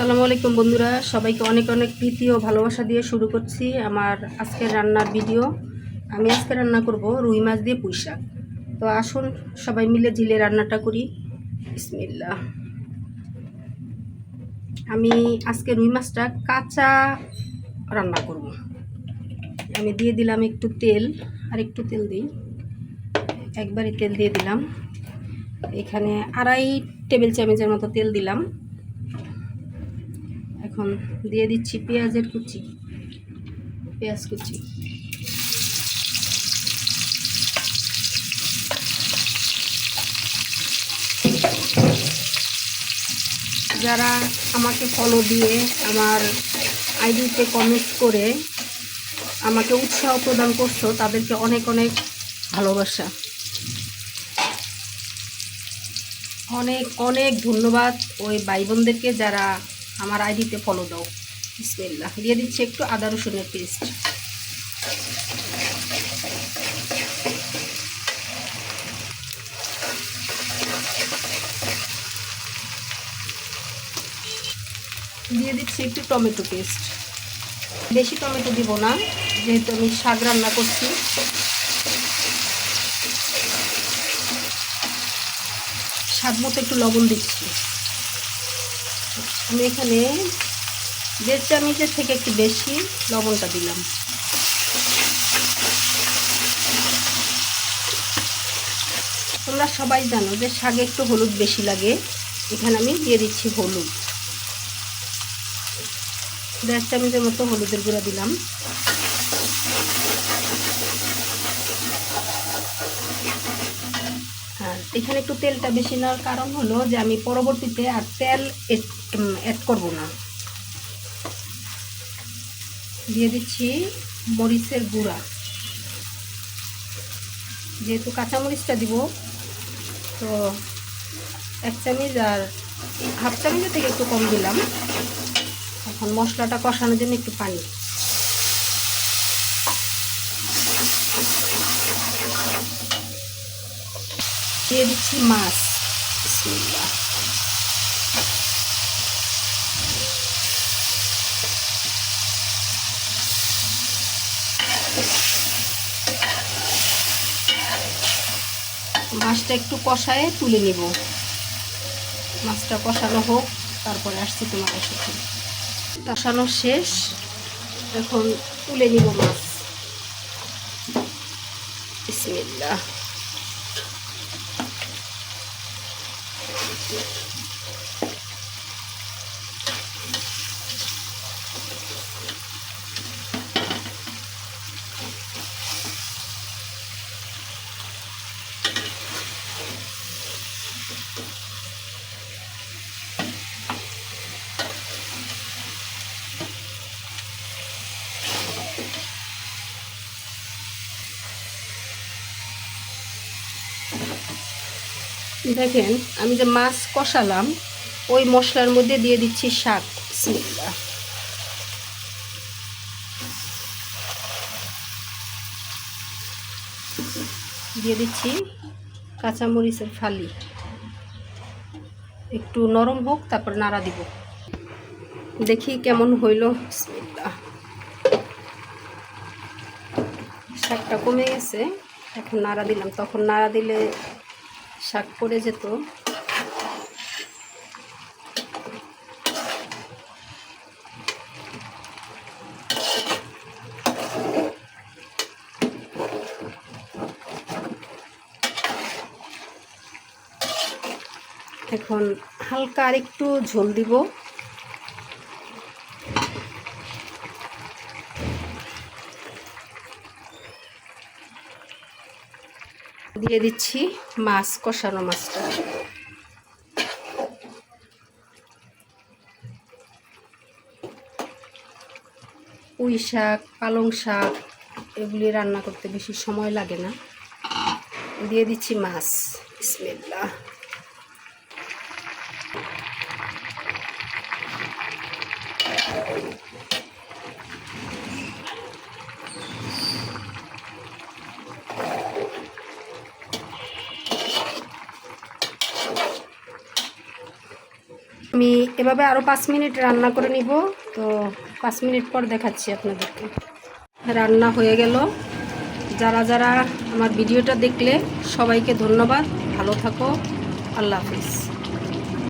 আসসালামু আলাইকুম বন্ধুরা, সবাইকে অনেক অনেক প্রীতি ও ভালোবাসা দিয়ে শুরু করছি আমার আজকের রান্নার ভিডিও। আমি আজকে রান্না করব রুই মাছ দিয়ে পুঁই শাক। তো আসুন সবাই মিলে ঝিলে রান্নাটা করি। বিসমিল্লাহ। আমি আজকে রুই মাছটা কাঁচা রান্না করব। আমি দিয়ে দিলাম একটু তেল, আর একটু তেল দিই, একবারই তেল দিয়ে দিলাম। এখানে 2.5 টেবিল চামচের মতো তেল দিলাম। এখন দিয়ে দিচ্ছি পেঁয়াজ কুচি। যারা আমাকে ফলো দিয়ে আমার আইডিতে কমেন্ট করে আমাকে উৎসাহ প্রদান করছো, তাদেরকে অনেক অনেক ভালোবাসা, অনেক অনেক ধন্যবাদ ওই ভাই বোনদেরকে যারা আমার আইডিতে ফলো দাও। বিসমিল্লাহ। দিয়ে দিচ্ছি একটু আদা রসুনের পেস্ট। দিয়ে দিচ্ছি একটু টমেটো পেস্ট। বেশি টমেটো দিব না, যেহেতু আমি শাক রান্না করছি। স্বাদ মতো একটু লবণ দিচ্ছি। আমি এখানে 1.5 চামচের থেকে একটু বেশি লবণটা দিলাম। তোমরা সবাই জানো যে শাকে একটু হলুদ বেশি লাগে, এখানে আমি দিয়ে দিচ্ছি হলুদ। 1.5 চামচের মতো হলুদের গুঁড়া দিলাম। আর এখানে একটু তেলটা বেশি নেওয়ার কারণ হলো যে আমি পরবর্তীতে আর তেল অ্যাড করব না। দিয়ে দিচ্ছি মরিচের গুঁড়া। যেহেতু কাঁচামরিচটা দিব, তো 1 চামচ আর 1/2 চামচের থেকে একটু কম দিলাম। এখন মশলাটা কষানোর জন্য একটু পানি। দিয়ে দিচ্ছি মাছ। বিসমিল্লাহ। মাছটা একটু কষায়ে তুলে নেব। মাছটা কষানো হোক, তারপরে আসছি তোমাদের সাথে। কষানো শেষ, এখন তুলে নিব মাছ। বিসমিল্লাহ। দেখেন, আমি যে মাছ কষালাম ওই মশলার মধ্যে দিয়ে দিচ্ছি শাক। বিসমিল্লাহ। দিয়ে দিচ্ছি কাঁচামরিচের ফালি। একটু নরম হোক, তারপর নাড়া দিব। দেখি কেমন হইল। বিসমিল্লাহ। শাকটা কমে গেছে, এখন নাড়া দিলাম। তখন নাড়া দিলে শাক পড়ে যেত। এখন হালকা আর একটু ঝোল দিব। দিয়ে দিচ্ছি মাছ, কষানো মাছটা। পুঁই শাক, পালং শাক এগুলি রান্না করতে বেশি সময় লাগে না। দিয়ে দিচ্ছি মাছ। বিসমিল্লাহ। আমি এভাবে আরও 5 মিনিট রান্না করে নিব। তো 5 মিনিট পর দেখাচ্ছি আপনাদেরকে। রান্না হয়ে গেল। যারা যারা আমার ভিডিওটা দেখলে সবাইকে ধন্যবাদ। ভালো থাকো। আল্লাহ হাফিজ।